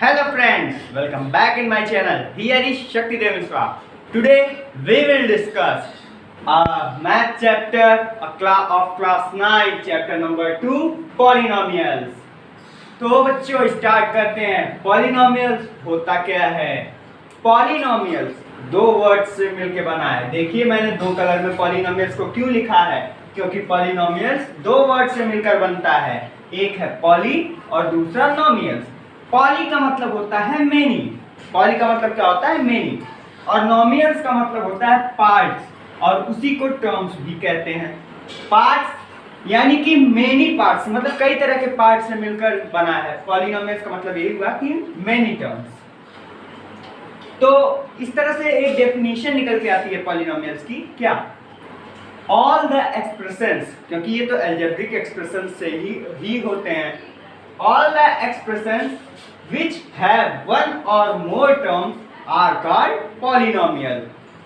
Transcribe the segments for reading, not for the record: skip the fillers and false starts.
Hello friends, welcome back in my channel. Here is Shakti Devishwa. Today we will discuss math chapter of class 9, chapter number 2, polynomials. तो बच्चों start करते हैं। Polynomials होता क्या है? Polynomials दो word से मिलकर बना है। देखिए मैंने दो कलर में पॉलिनोमियल्स को क्यों लिखा है, क्योंकि पॉलिनोमियल्स दो वर्ड से मिलकर बनता है। एक है पॉली और दूसरा नोमियल्स। पॉली का मतलब होता है मेनी, पॉली का मतलब क्या होता है? मेनी। और नोमियल्स का मतलब होता है पार्ट्स, और उसी को टर्म्स भी कहते हैं। पार्ट्स यानी कि मेनी पार्ट्स, मतलब कई तरह के पार्ट्स से मिलकर बना है। पॉलिनोमियल्स का मतलब यही हुआ कि मेनी टर्म्स। तो इस तरह से एक डेफिनेशन निकल के आती है पॉलिनोमियल्स की, क्या? ऑल द एक्सप्रेशंस, क्योंकि ये तो अलजेब्रिक एक्सप्रेशन से ही होते हैं। All the expressions which have one or more terms are called polynomial।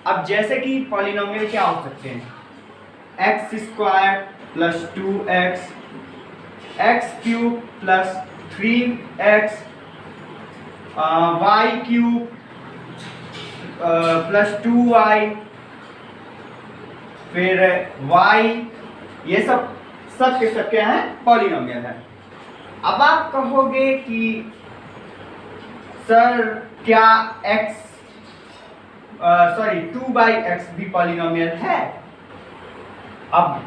अब जैसे कि पॉलिनोमियल क्या हो सकते हैं? X square plus 2x, x cube plus 3x, y cube plus 2y, फिर y, ये सब के सब क्या है? पॉलिनोमियल है। अब आप कहोगे कि सर क्या x 2/x भी पॉलिनोमियल है? अब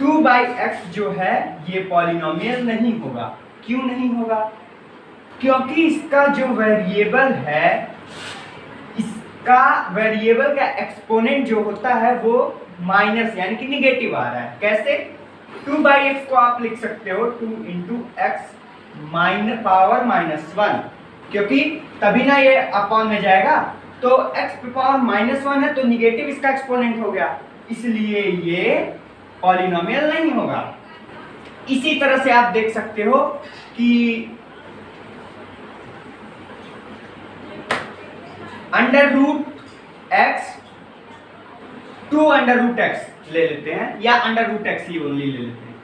2/x जो है ये पॉलिनोमियल नहीं होगा। क्यों नहीं होगा? क्योंकि इसका जो वेरिएबल है, इसका वेरिएबल का एक्सपोनेंट जो होता है वो माइनस यानी कि निगेटिव आ रहा है। कैसे? 2/x को आप लिख सकते हो 2 × x पावर -1, क्योंकि तभी ना ये अपॉन में जाएगा। तो x पे पावर -1 है तो निगेटिव इसका एक्सपोनेंट हो गया, इसलिए ये पॉलिनोमियल नहीं होगा। इसी तरह से आप देख सकते हो कि √x 2 √x ले लेते हैं, या √x ही ओनली ले लेते हैं।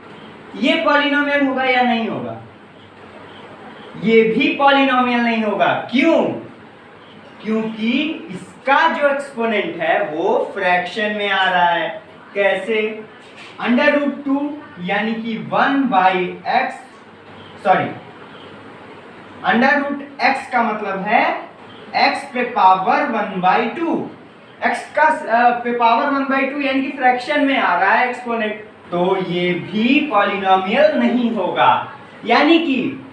ये पॉलिनोमियल होगा या नहीं होगा? ये भी पॉलिनोमियल नहीं होगा। क्यों? क्योंकि इसका जो एक्सपोनेंट है वो फ्रैक्शन में आ रहा है। कैसे? √2 यानी कि 1/x, √x का मतलब है x पे पावर 1/2। x का पे पावर 1/2 यानी कि फ्रैक्शन में आ रहा है एक्सपोनेंट, तो ये भी पॉलिनोमियल नहीं होगा। यानी कि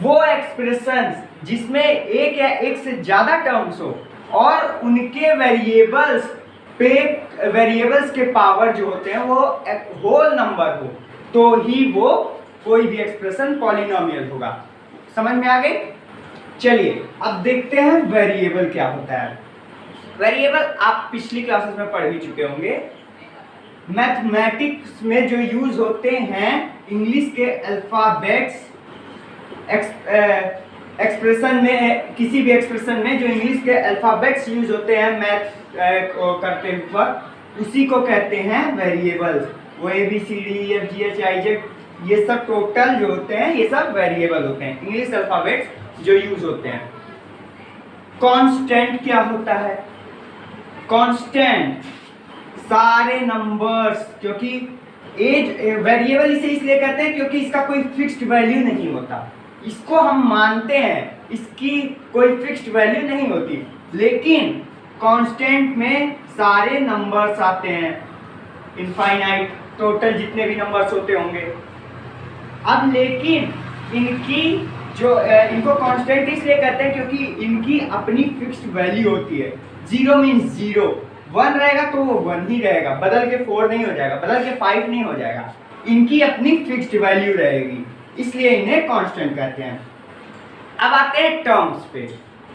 वो एक्सप्रेशंस जिसमें एक या एक से ज्यादा टर्म्स हो और उनके वेरिएबल्स के पावर जो होते हैं वो होल नंबर हो, तो ही वो कोई भी एक्सप्रेशन पॉलिनोमियल होगा। समझ में आ गई? चलिए अब देखते हैं वेरिएबल क्या होता है। वेरिएबल आप पिछली क्लासेस में पढ़ ही चुके होंगे। मैथमेटिक्स में जो यूज होते हैं इंग्लिश के अल्फाबेट्स, एक्सप्रेशन में, किसी भी एक्सप्रेशन में जो इंग्लिश के अल्फाबेट्स यूज होते हैं मैथ को करते वक्त, उसी को कहते हैं वेरिएबल्स। वो ABCDEFGHIJ ये सब टोटल जो होते हैं ये सब वेरिएबल होते हैं, इंग्लिश अल्फाबेट्स जो यूज होते हैं। कांस्टेंट क्या होता है? कांस्टेंट सारे नंबर्स, क्योंकि वेरिएबल इसे इसलिए कहते हैं क्योंकि इसका कोई फिक्स्ड वैल्यू नहीं होता। इसको हम मानते हैं, इसकी कोई फिक्स्ड वैल्यू नहीं होती, लेकिन कांस्टेंट में सारे नंबर्स आते हैं, इनफाइनाइट, टोटल जितने भी नंबर्स होते होंगे। अब लेकिन इनको कांस्टेंट इसलिए कहते हैं क्योंकि इनकी अपनी फिक्स्ड वैल्यू होती है। 0 मीन्स 0, 1 रहेगा तो वो 1 ही रहेगा, बदल के 4 नहीं हो जाएगा, बदल के 5 नहीं हो जाएगा। इनकी अपनी फिक्स्ड वैल्यू रहेगी, इसलिए इन्हें कांस्टेंट कहते हैं। अब आते हैं टर्म्स पे।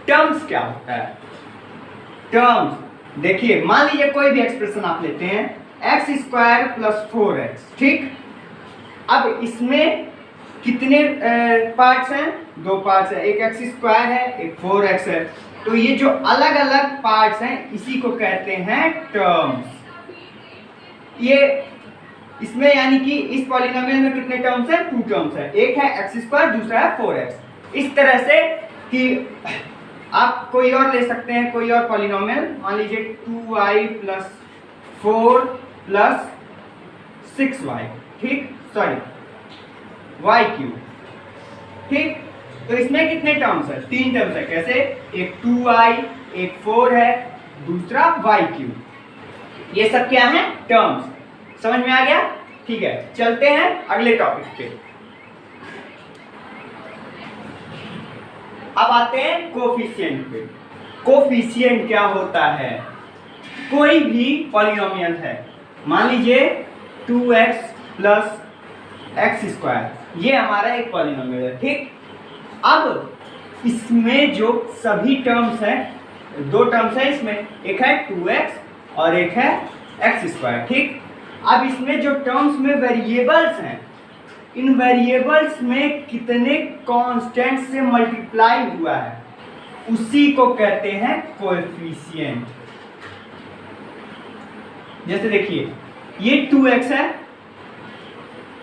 टर्म्स क्या होता है? टर्म्स देखिए, मान लीजिए कोई भी एक्सप्रेशन आप लेते हैं x² + 4x, ठीक? अब इसमें कितने पार्ट्स हैं? 2 पार्ट्स हैं, एक x² है, एक 4x है। तो ये जो अलग अलग पार्ट्स हैं इसी को कहते हैं टर्म्स। ये इसमें यानी कि इस पॉलिनोमियल में कितने टर्म्स हैं? 2 टर्म्स है, एक है x², दूसरा है 4x। इस तरह से कि आप कोई और ले सकते हैं, कोई और पॉलिनोमियल, मान लीजिए 2i प्लस 4 प्लस 6y, ठीक, सॉरी y क्यूब, ठीक। तो इसमें कितने टर्म्स है? 3 टर्म्स है। कैसे? एक 2i, एक 4 है, दूसरा y क्यूब। ये सब क्या है? टर्म्स। समझ में आ गया? ठीक है, चलते हैं अगले टॉपिक पे। अब आते हैं कोफिशिएंट पे। कोफिशिएंट क्या होता है? कोई भी पॉलिनोमियल है, मान लीजिए 2x प्लस एक्स स्क्वायर, ये हमारा एक पॉलिनोमियल है, ठीक। अब इसमें जो सभी टर्म्स हैं, 2 टर्म्स हैं इसमें, एक है 2x और एक है एक्स स्क्वायर, ठीक। अब इसमें जो टर्म्स में वेरिएबल्स हैं, इन वेरिएबल्स में कितने कांस्टेंट से मल्टीप्लाई हुआ है, उसी को कहते हैं कोएफिशिएंट। जैसे देखिए ये 2x है,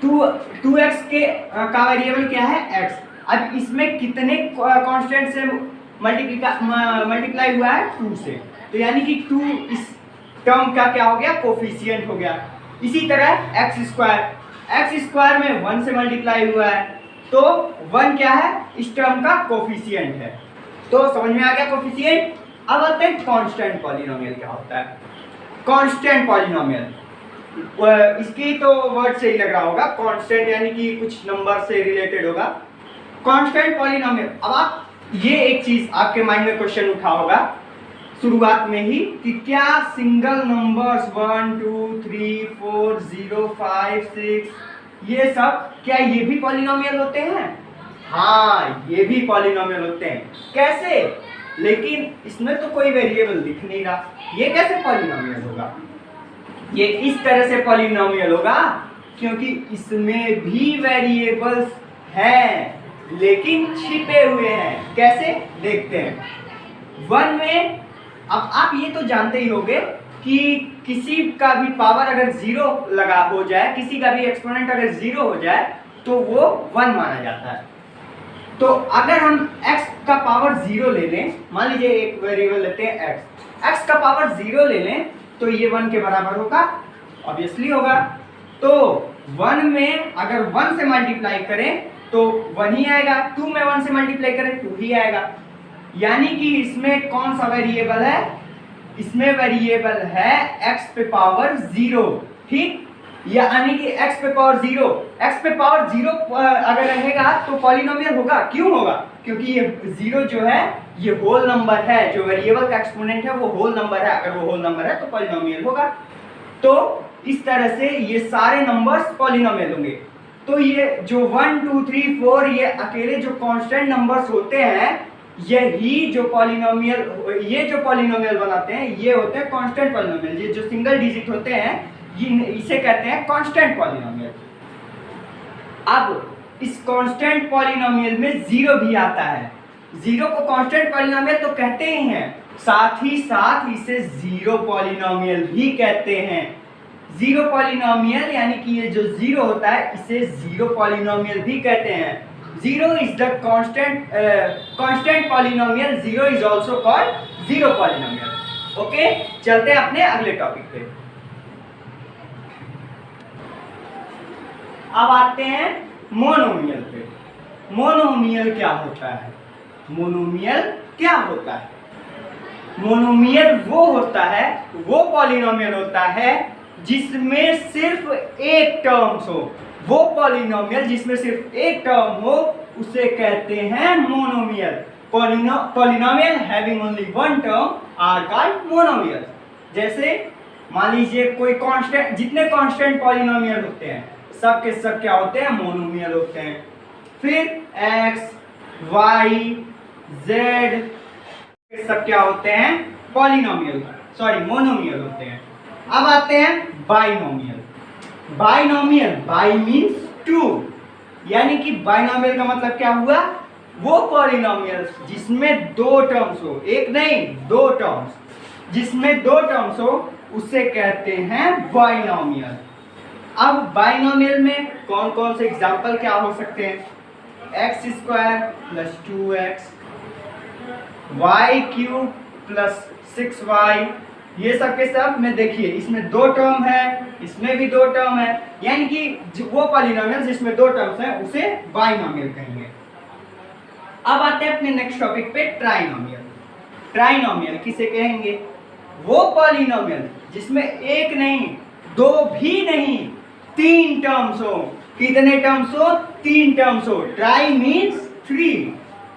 2x का वेरिएबल क्या है? x। अब इसमें कितने कांस्टेंट से मल्टीप्लाई हुआ है? 2 से। तो यानी कि 2 इस टर्म का क्या हो गया? कोफिशिएंट हो गया। इसी तरह एक्स स्क्वायर में 1 से मल्टीप्लाई हुआ है, तो 1 क्या है? इस टर्म का कोफिशिएंट है। तो समझ में आ गया कोफिशिएंट। अब आते हैं कांस्टेंट पॉलिनोमियल क्या होता है। कांस्टेंट पॉलिनोमियल, इसकी तो वर्ड से ही लग रहा होगा, कांस्टेंट यानी कि कुछ नंबर से रिलेटेड होगा। कांस्टेंट पॉलिनोमियल, अब आप ये एक चीज आपके माइंड में क्वेश्चन उठा होगा शुरुआत में ही कि क्या सिंगल नंबर्स 1 2 3 4 0 5 6 ये सब क्या ये भी पॉलिनोमियल होते हैं? हाँ, ये भी पॉलिनोमियल होते हैं। कैसे? लेकिन इसमें तो कोई वेरिएबल दिख नहीं रहा, ये कैसे पॉलिनोमियल होगा? ये इस तरह से पॉलिनोमियल होगा क्योंकि इसमें भी वेरिएबल्स हैं लेकिन छिपे हुए हैं। कैसे? देखते हैं। 1 में अब आप ये तो जानते ही होंगे कि किसी का भी पावर अगर 0 लगा हो जाए, किसी का भी एक्सपोनेंट अगर 0 हो जाए तो वो 1 माना जाता है। तो अगर हम x का पावर 0 ले लें, मान लीजिए एक वेरिएबल लेते हैं x का पावर 0 ले लें तो ये 1 के बराबर होगा, ऑब्वियसली होगा। तो 1 में अगर 1 से मल्टीप्लाई करें तो 1 ही आएगा, 2 में 1 से मल्टीप्लाई करें 2 ही आएगा। यानी कि इसमें कौन सा वेरिएबल है? इसमें वेरिएबल है x पे पावर 0, ठीक। यानी कि x पे पावर 0 अगर रहेगा तो पॉलिनोमियल होगा। क्यों होगा? क्योंकि ये 0 जो है ये होल नंबर है, जो वेरिएबल का एक्सपोनेंट है वो होल नंबर है। अगर वो होल नंबर है तो पॉलिनोमियल होगा। तो इस तरह से ये सारे नंबर्स पॉलिनोमियल होंगे। तो ये जो 1 2 3 4 ये अकेले जो कांस्टेंट नंबर्स होते हैं, ये जो पॉलिनोमियल बनाते हैं ये होते हैं कांस्टेंट पॉलिनोमियल। ये जो सिंगल डिजिट होते हैं इसे कहते हैं कांस्टेंट पॉलिनोमियल। अब इस कांस्टेंट पॉलिनोमियल में 0 भी आता है। 0 को कांस्टेंट पॉलिनोमियल तो कहते ही हैं, साथ ही साथ इसे 0 पॉलिनोमियल भी कहते हैं। 0 पॉलिनोमियल यानी कि ये जो 0 होता है इसे 0 पॉलिनोमियल भी कहते हैं। 0 is the constant polynomial, 0 is also called 0 polynomial. Okay, चलते हैं अपने अगले टॉपिक पे। अब आते हैं मोनोमियल पे। मोनोमियल क्या होता है? मोनोमियल क्या होता है? मोनोमियल वो होता है, वो पॉलिनोमियल होता है जिसमें सिर्फ एक टर्म्स हो। वो पॉलिनोमियल जिसमें सिर्फ एक टर्म हो उसे कहते हैं monomial. Polynomial having only one term are called monomial. जैसे मान लीजिए कोई कांस्टेंट, जितने कांस्टेंट पॉलिनोमियल होते हैं सब के सब क्या होते हैं? मोनोमियल होते हैं। फिर x, y, z सब क्या होते हैं? मोनोमियल होते हैं। अब आते हैं बाइनोमियल। बाई मीन्स 2, यानी कि बाइनोमियल का मतलब क्या हुआ? वो पॉलिनोमियल जिसमें 2 टर्म्स हो, एक नहीं 2 टर्म्स, जिसमें 2 टर्म्स हो उसे कहते हैं बाइनोमियल। अब बाइनोमियल में कौन कौन से एग्जाम्पल क्या हो सकते हैं? x² + 2x Y cube plus 6y, ये सब के सब में देखिए इसमें दो टर्म है, इसमें भी दो टर्म है, यानी कि वो पॉलिनोमियल जिसमें दो टर्म्स हैं उसे बाइनोमियल कहेंगे। अब आते हैं अपने नेक्स्ट टॉपिक पे, ट्राइनोमियल। ट्राइनोमियल किसे कहेंगे? वो पॉलिनोमियल जिसमें एक नहीं, दो भी नहीं, तीन टर्म्स हो। कितने टर्म्स हो? तीन टर्म्स हो। Try means three.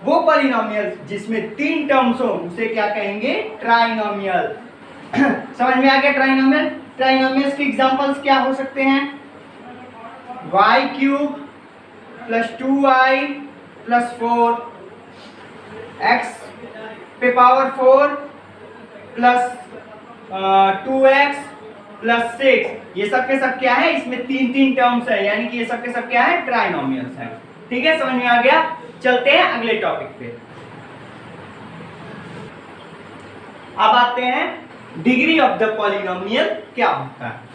वो पॉलिनोमियल जिसमें तीन टर्म्स हो उसे क्या कहेंगे? ट्राइनोमियल। समझ में आ गया ट्राइनोमियल? ट्राइनोमियल्स के एग्जांपल्स क्या हो सकते हैं? Y cube plus 2y plus 4, x पे पावर 4 प्लस 2x प्लस 6, ये सब के सब क्या है? इसमें तीन तीन टर्म्स है, यानी कि ये सब के सब क्या है? ट्राइनोमियल्स है। ठीक है, समझ में आ गया? चलते हैं अगले टॉपिक पे। अब आते हैं डिग्री ऑफ द पॉलिनोमियल क्या होता है।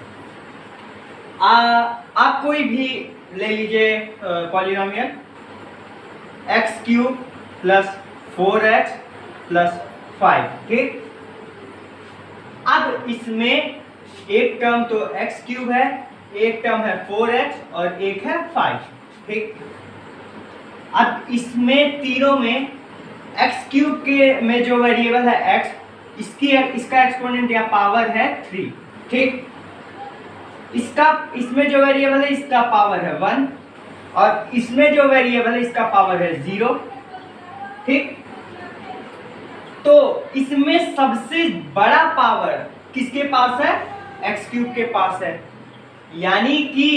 आप कोई भी ले लीजिए polynomial, x cube plus 4x plus 5, ठीक। अब इसमें एक टर्म तो एक्स क्यूब है, एक टर्म है 4x और एक है 5, ठीक। अब इसमें तीनों में एक्स क्यूब के में जो वेरिएबल है x, इसका एक्सपोनेंट या पावर है 3, ठीक। इसमें जो वेरिएबल है इसका पावर है 1 और इसमें जो वेरिएबल है इसका पावर है 0, ठीक। तो इसमें सबसे बड़ा पावर किसके पास है? एक्स क्यूब के पास है, यानी कि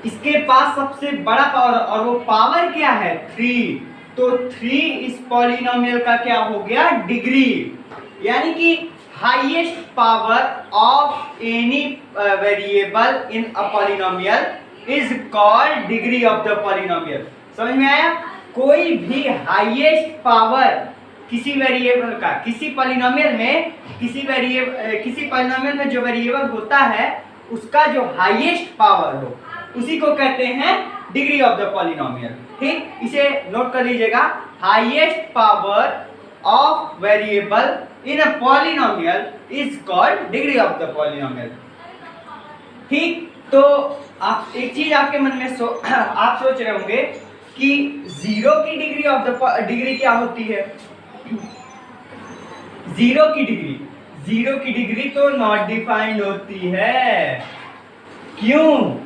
इसके पास सबसे बड़ा पावर, और वो पावर क्या है? 3। तो 3 इस पॉलिनोमियल का क्या हो गया? डिग्री, यानी कि highest power of any variable in a polynomial is called degree of the polynomial. समझ में आया? कोई भी हाईएस्ट पावर किसी वेरिएबल का, किसी पॉलिनोमियल में, किसी पॉलिनोमियल में जो वेरिएबल होता है उसका जो हाईएस्ट पावर हो उसी को कहते हैं डिग्री ऑफ द पॉलिनोमियल, ठीक। इसे नोट कर लीजिएगा, highest power of variable in a polynomial is called degree of the polynomial, ठीक। तो आप एक चीज आपके मन में आप सोच रहे होंगे कि जीरो की डिग्री ऑफ द डिग्री क्या होती है? जीरो की डिग्री तो नॉट डिफाइंड होती है। क्यों?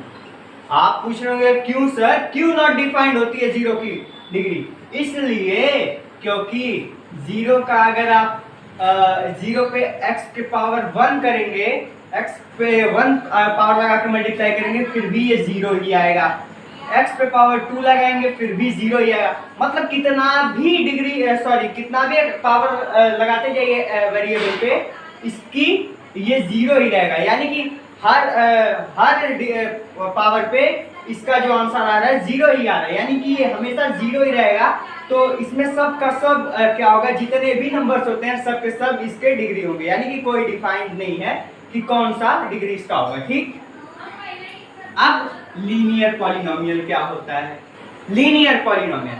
आप पूछ रहे होंगे क्यों सर, क्यों नॉट डिफाइंड होती है जीरो की डिग्री? इसलिए क्योंकि जीरो का अगर आप जीरो पे x के पावर 1 करेंगे, x पे 1 पावर लगा के मल्टीप्लाई करेंगे फिर भी ये जीरो ही आएगा, x पे पावर 2 लगाएंगे फिर भी जीरो ही आएगा। मतलब कितना भी कितना भी पावर लगाते जाइए वेरिएबल पे, इसकी ये जीरो ही रहेगा, यानी कि हर पावर पे इसका जो आंसर आ रहा है जीरो ही आ रहा है, यानी कि ये हमेशा जीरो ही रहेगा। तो इसमें सब का सब क्या होगा? जितने भी नंबर्स होते हैं सब के सब इसके डिग्री होंगे, यानी कि कोई डिफाइंड नहीं है कि कौन सा डिग्री इसका होगा, ठीक। अब लीनियर पॉलिनोमियल क्या होता है? लीनियर पॉलिनोमियल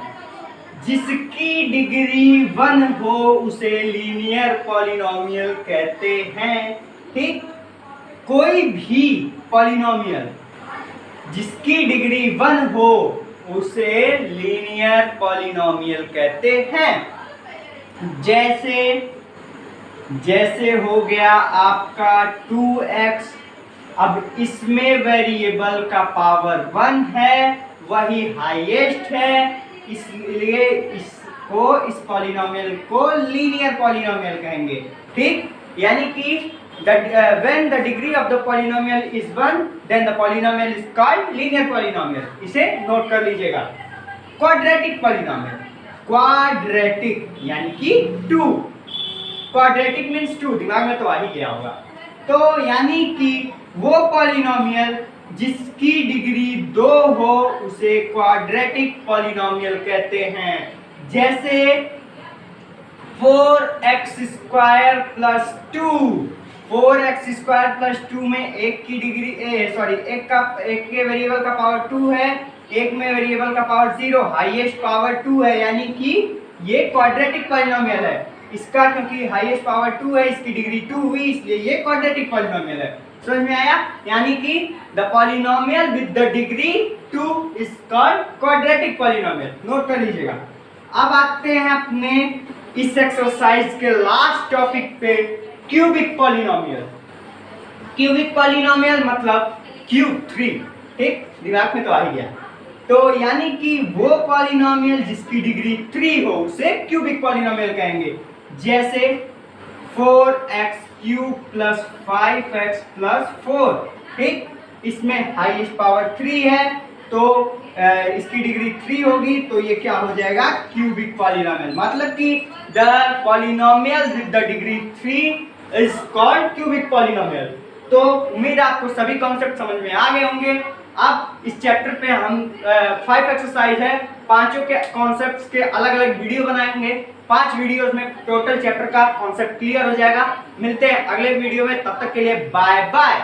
जिसकी डिग्री 1 हो उसे लीनियर पॉलिनोमियल कहते हैं, ठीक। कोई भी पॉलिनोमियल जिसकी डिग्री 1 हो उसे लीनियर पॉलिनोमियल कहते हैं। जैसे हो गया आपका 2x, अब इसमें वेरिएबल का पावर 1 है, वही हाईएस्ट है, इसलिए इस पॉलिनोमियल को लीनियर पॉलिनोमियल कहेंगे, ठीक। यानी कि when the degree of the polynomial is 1 then the polynomial is called linear polynomial। इसे नोट कर लीजिएगा। क्वाड्रेटिक पॉलिनोमियल, क्वाड्रेटिक यानी कि 2, क्वाड्रेटिक मीन्स 2, दिमाग में तो आ ही गया होगा। तो यानी कि वो पॉलिनोमियल जिसकी डिग्री 2 हो उसे क्वाड्रेटिक पॉलिनोमियल कहते हैं। जैसे 4x square plus 2, 4x square plus 2 में एक की डिग्री एक के वेरिएबल का पावर 2 है, एक में वेरिएबल का पावर 0, हाईएस्ट पावर 2 है, यानी कि ये क्वाड्रेटिक पॉलिनोमियल है, इसका क्योंकि हाईएस्ट पावर 2 है, इसकी डिग्री 2 हुई, इसलिए ये क्वाड्रेटिक पॉलिनोमियल है। समझ में आया? यानी कि the polynomial with the degree 2 is called quadratic polynomial. Note कर लीजिएगा। अब आते हैं अपने इस एक्सरसाइज के लास्ट टॉपिक पे, क्यूबिक पॉलिनोमियल। क्यूबिक पॉलिनोमियल मतलब क्यूब 3। ठीक, दिमाग में तो आ ही गया। तो यानी कि वो पॉलिनोमियल जिसकी डिग्री 3 हो उसे क्यूबिक पॉलिनोमियल कहेंगे। जैसे 4x cube plus 5x plus 4। ठीक, इसमें हाईएस्ट पावर 3 है, तो इसकी डिग्री 3 होगी, तो ये क्या हो जाएगा? Cubic polynomial. मतलब कि the polynomial with the degree 3 is called cubic polynomial. तो उम्मीद आपको सभी कॉन्सेप्ट समझ में आ गए होंगे। अब इस चैप्टर पे हम 5 एक्सरसाइज है, पांचों के कॉन्सेप्ट्स के अलग अलग वीडियो बनाएंगे। 5 वीडियोस में टोटल चैप्टर का कॉन्सेप्ट क्लियर हो जाएगा। मिलते हैं अगले वीडियो में, तब तक के लिए बाय बाय।